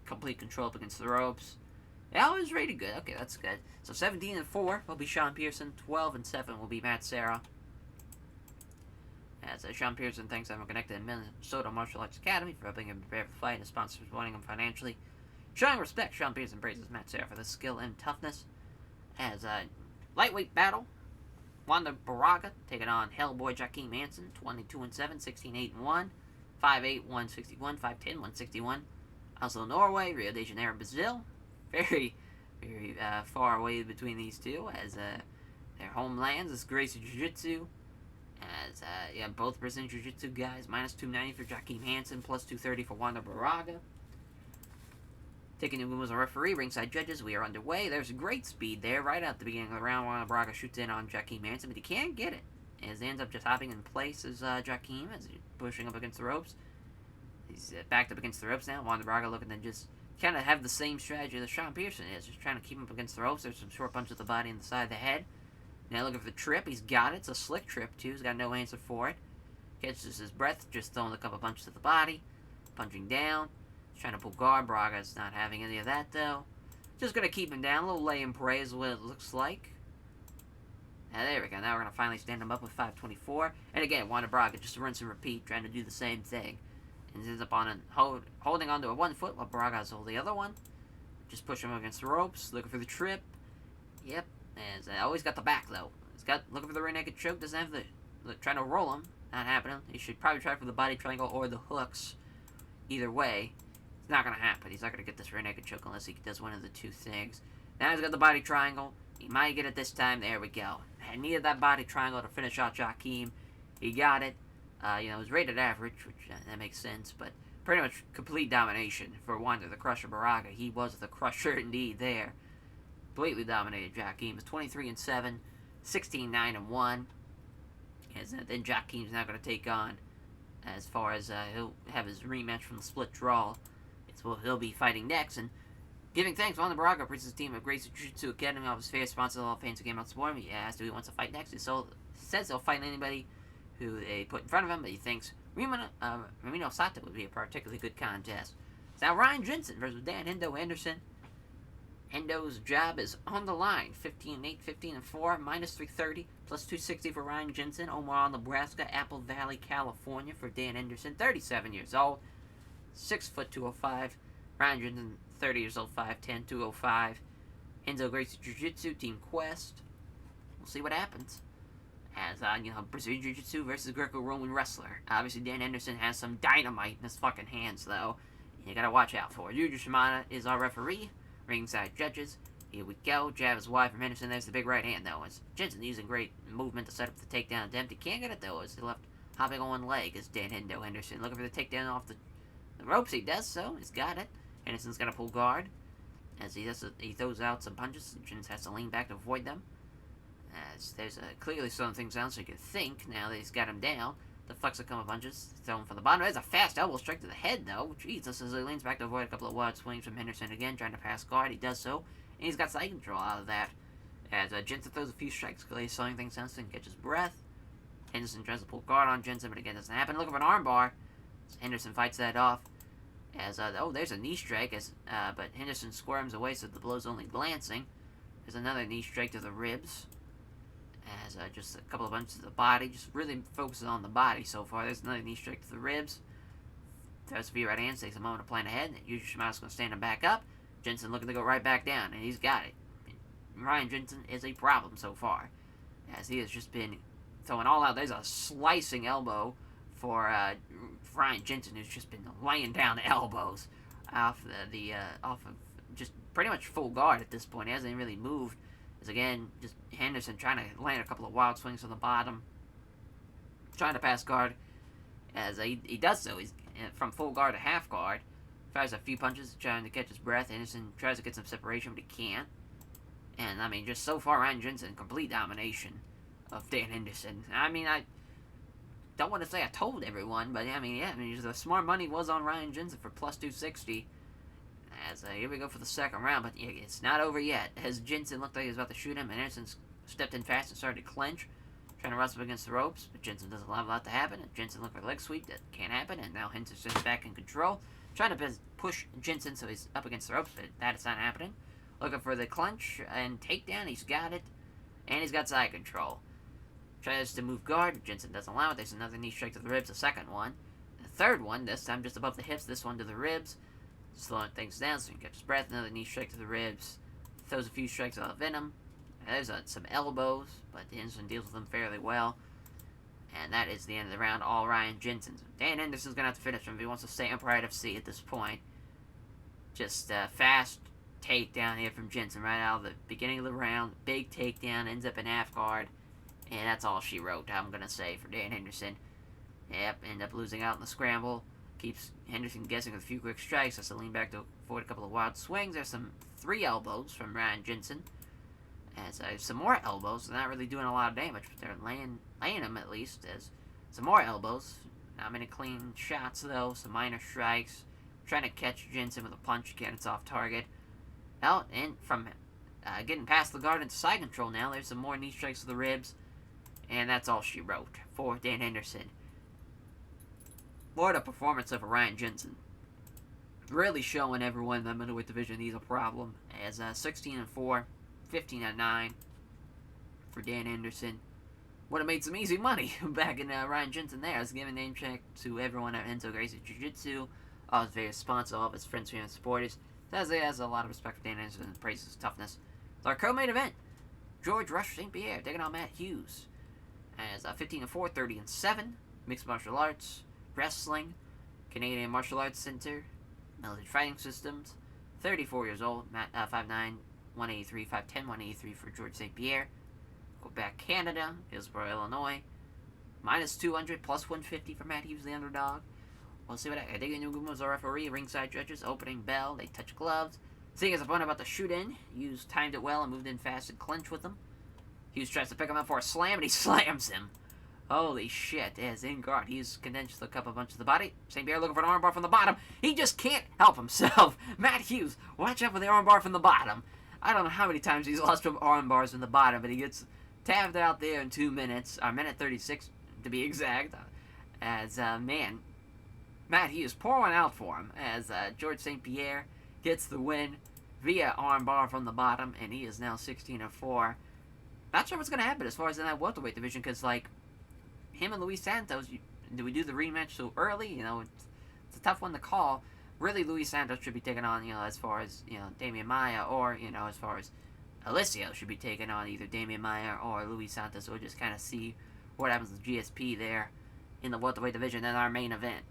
Complete control up against the ropes. Yeah, it was rated good. Okay, that's good. So 17-4 will be Sean Pearson. 12-7 will be Matt Serra. As Sean Pearson thanks everyone connected in Minnesota Martial Arts Academy for helping him prepare for the fight and his sponsors for supporting him financially. Showing respect, Sean Pearson praises Matt Serra for the skill and toughness. As lightweight battle, Wanda Brauca taking on Hellboy Joaquin Manson. 22-7, 16-8-1, 5'8", 161, 5'10", 161. Oslo, Norway, Rio de Janeiro, Brazil. Very, very far away between these two, as their homelands is Gracie Jiu-Jitsu. As, both Brazilian Jiu-Jitsu guys, minus 290 for Joaquin Hanson, plus 230 for Wanda Brauca. Taking the was a referee, ringside judges, we are underway. There's great speed there, right at the beginning of the round. Wanda Brauca shoots in on Joaquin Hanson, but he can't get it. As he ends up just hopping in place as Joaquin, as he's pushing up against the ropes. He's backed up against the ropes now. Wanda Brauca looking to just kind of have the same strategy that Sean Pearson is, just trying to keep him up against the ropes. There's some short punches to the body and the side of the head. Now looking for the trip. He's got it. It's a slick trip, too. He's got no answer for it. Catches his breath, just throwing a couple punches to the body. Punching down. He's trying to pull guard. Brauca's not having any of that, though. Just going to keep him down. A little lay and pray is what it looks like. Now, there we go. Now we're going to finally stand him up with 524. And again, Wanda Brauca just rinse and repeat, trying to do the same thing. And ends up on holding onto a 1 foot while Brauca's holding the other one. Just push him against the ropes. Looking for the trip. Yep. And always got the back, though. He's got looking for the rear naked choke. Doesn't have trying to roll him. Not happening. He should probably try for the body triangle or the hooks. Either way, it's not going to happen. He's not going to get this rear naked choke unless he does one of the two things. Now he's got the body triangle. He might get it this time. There we go. I needed that body triangle to finish out Joaquin. He got it. It was rated average, which that makes sense, but pretty much complete domination for Wanda the Crusher Brauca. He was the Crusher indeed there. Completely dominated Joaquin. It was 23-7, 16-9-1. Then Joaquin's now going to take on, as far as he'll have his rematch from the split draw. So he'll be fighting next, and giving thanks on the Brauca Prince's team of Gracie Jiu-Jitsu Academy of his favorite sponsor, all fans who came out to support him. He asked who he wants to fight next. He says he'll fight anybody who they put in front of him, but he thinks Ramiro Sato would be a particularly good contest. So now Ryan Jensen versus Dan Hendo Anderson. Hendo's job is on the line. 15-8, 15-4, minus 330, plus 260 for Ryan Jensen. Omaha, Nebraska, Apple Valley, California for Dan Anderson, 37 years old, 6 foot 205. Ryan Jensen, 30 years old, 5'10", 205. Hendo Gracie Jiu-Jitsu, Team Quest. We'll see what happens. As, Brazilian Jiu-Jitsu versus Greco-Roman wrestler. Obviously, Dan Anderson has some dynamite in his fucking hands, though. You gotta watch out for it. Yuji Shimada is our referee. Ringside judges. Here we go. Jab is wide from Henderson. There's the big right hand, though. As Jensen using great movement to set up the takedown attempt. He can't get it, though, as he left hopping on one leg as Dan Hendo Henderson looking for the takedown off the ropes. He does so. He's got it. Henderson's gonna pull guard. As he throws out some punches. Jensen has to lean back to avoid them. As there's clearly slowing things down, so you can think now that he's got him down. Deflects a couple of punches, thrown from the bottom. There's a fast elbow strike to the head, though. Jesus, as he leans back to avoid a couple of wild swings from Henderson again, trying to pass guard. He does so, and he's got side control out of that. As Jensen throws a few strikes, clearly slowing things down so he can catch his breath. Henderson tries to pull guard on Jensen, but again, doesn't happen. Looking for an armbar. Henderson fights that off. As there's a knee strike, but Henderson squirms away, so the blow's only glancing. There's another knee strike to the ribs. As just a couple of punches to the body, just really focusing on the body so far. There's another knee strike to the ribs. Throws a few right hands, takes a moment to plan ahead. Yuji Shimada's going to stand him back up. Jensen looking to go right back down, and he's got it. Ryan Jensen is a problem so far, as he has just been throwing all out. There's a slicing elbow for Ryan Jensen, who's just been laying down the elbows off of just pretty much full guard at this point. He hasn't really moved. Again, just Henderson trying to land a couple of wild swings on the bottom, trying to pass guard. As he does so, he's from full guard to half guard. Fires a few punches, trying to catch his breath. Henderson tries to get some separation, but he can't. And I mean, just so far, Ryan Jensen, complete domination of Dan Henderson. I mean, I don't want to say I told everyone, but the smart money was on Ryan Jensen for plus 260. As here we go for the second round, but it's not over yet. As Jensen looked like he was about to shoot him, and Anderson stepped in fast and started to clinch, trying to wrestle against the ropes, but Jensen doesn't allow that to happen. And Jensen looked for a leg sweep, that can't happen, and now Henson's back in control, trying to push Jensen so he's up against the ropes, but that is not happening. Looking for the clinch and takedown, he's got it, and he's got side control. Tries to move guard, Jensen doesn't allow it. There's another knee strike to the ribs, the second one. The third one, this time just above the hips, this one to the ribs. Slowing things down so he can catch his breath. Another knee strike to the ribs. Throws a few strikes out of venom. There's some elbows, but Hanson deals with them fairly well. And that is the end of the round. All Ryan Jensen. Dan Henderson's going to have to finish him if he wants to stay in Pride FC at this point. Just fast takedown here from Jensen right out of the beginning of the round. Big takedown. Ends up in half guard. And that's all she wrote, I'm going to say, for Dan Henderson. Yep, end up losing out in the scramble. Keeps Henderson guessing with a few quick strikes. Has to lean back to avoid a couple of wild swings. There's some 3 elbows from Ryan Jensen. As some more elbows. They're not really doing a lot of damage, but they're laying them at least. As some more elbows. Not many clean shots though. Some minor strikes. Trying to catch Jensen with a punch. Again, it's off target. Out and from getting past the guard into side control now. There's some more knee strikes to the ribs. And that's all she wrote for Dan Henderson. What a performance of Ryan Jensen. Really showing everyone in the middleweight division he's a problem. As 16-4, 15-9 for Dan Henderson. Would have made some easy money back in Ryan Jensen there. I was giving name check to everyone at Hendo Gracie Jiu-Jitsu. All his various sponsors, all of his friends, family, and supporters. He has a lot of respect for Dan Henderson and praises his toughness. It's our co-main event. George Rush St. Pierre taking on Matt Hughes. As 15-4, 30-7. Mixed martial arts. Wrestling, Canadian Martial Arts Center, Military Fighting Systems, 34 years old, 5'9", 183, 5'10", 183 for George St. Pierre. Quebec, Canada, Hillsborough, Illinois, minus 200, plus 150 for Matt Hughes, the underdog. We'll see what I think. Nuguma was a referee, ringside judges, opening bell, they touch gloves. Seeing his opponent about to shoot in, Hughes timed it well and moved in fast and clinched with him. Hughes tries to pick him up for a slam, and he slams him. Holy shit, as in guard, he's condensed to look up a bunch of the body. St. Pierre looking for an armbar from the bottom. He just can't help himself. Matt Hughes, watch out for the armbar from the bottom. I don't know how many times he's lost from armbars from the bottom, but he gets tabbed out there in 2 minutes, or minute 36 to be exact. As, man, Matt Hughes, pour one out for him, as George St. Pierre gets the win via armbar from the bottom, and he is now 16-4. Not sure what's going to happen as far as in that welterweight division, because, like, him and Luis Santos, do we do the rematch so early? You know, it's a tough one to call. Really, Luis Santos should be taking on, you know, as far as, you know, Damian Maia, or, you know, as far as Alessio should be taking on either Damian Maia or Luis Santos. We'll just kind of see what happens with GSP there in the welterweight division. Then our main event.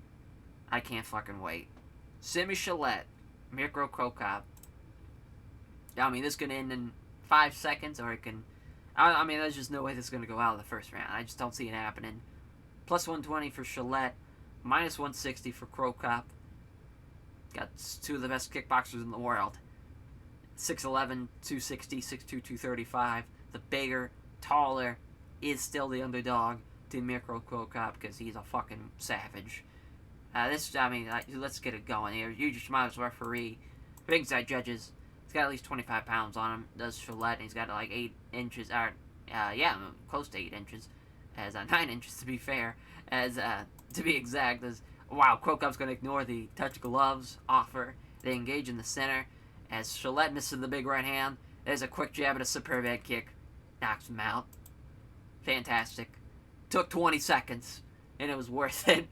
I can't fucking wait. Simi Schilt, Mirko Krokop. I mean, this could end in 5 seconds, or it can... I mean, there's just no way this is going to go out of the first round. I just don't see it happening. Plus 120 for Schilt. Minus 160 for Krokop. Got two of the best kickboxers in the world. 6'11", 260, 6'2", 235. The bigger, taller, is still the underdog to Mirko Krokop because he's a fucking savage. Let's get it going here. Yuji Shimada's referee. Ringside judges. He's got at least 25 pounds on him. Does Schilt, and he's got like 8 inches, close to 8 inches. As 9 inches to be fair. As to be exact, as wow, Krokop's gonna ignore the touch gloves offer. They engage in the center. As Schilt misses the big right hand. There's a quick jab and a superb head kick. Knocks him out. Fantastic. Took 20 seconds, and it was worth it.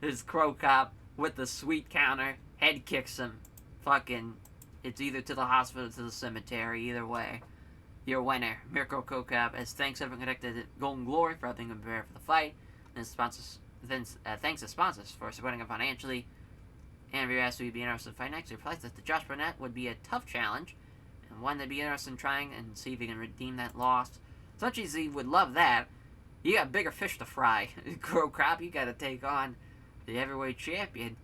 There's Krokop with the sweet counter. Head kicks him. Fucking, it's either to the hospital or to the cemetery. Either way, your winner, Mirko Krokop. As thanks everyone connected to Golden Glory for helping him prepare for the fight. And sponsors, thanks to sponsors for supporting him financially. And if you're asked to be interested in fight next, he replies that the Josh Burnett would be a tough challenge, and one they'd be interested in trying and see if he can redeem that loss. As much as he would love that, you got bigger fish to fry. Krokop, you got to take on the heavyweight champion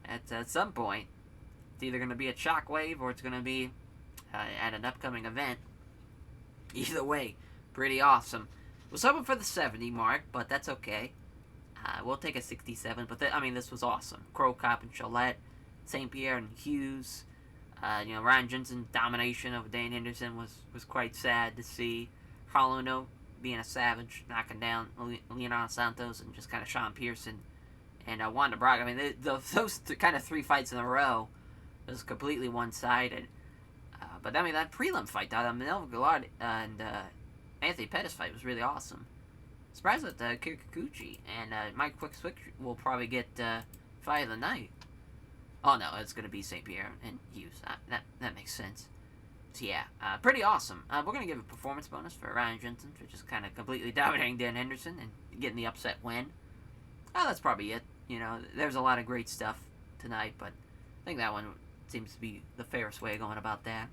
at some point. It's either going to be a shockwave or it's going to be at an upcoming event. Either way, pretty awesome. Was hoping for the 70 mark, but that's okay. We'll take a 67, but this was awesome. Krokop and Schilt, St. Pierre and Hughes. Ryan Jensen's domination of Dan Henderson was quite sad to see. Carluno being a savage, knocking down Leonardo Santos and just kind of Sean Pearson and Wanda Brauca. I mean, those kind of 3 fights in a row was completely one-sided. But that prelim fight, Melvin Guillard and Anthony Pettis fight was really awesome. Surprised that Kyokukuchi and Mike Quick Switch will probably get fight of the night. Oh no, it's going to be St. Pierre and Hughes. That makes sense. So yeah, pretty awesome. We're going to give a performance bonus for Ryan Jensen for just kind of completely dominating Dan Henderson and getting the upset win. That's probably it. You know, there's a lot of great stuff tonight, but I think that one seems to be the fairest way of going about that.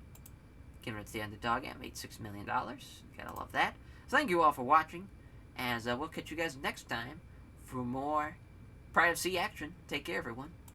Given it's the underdog, yeah, made $6 million. Gotta love that. So thank you all for watching, as we'll catch you guys next time for more Pride of Sea action. Take care, everyone.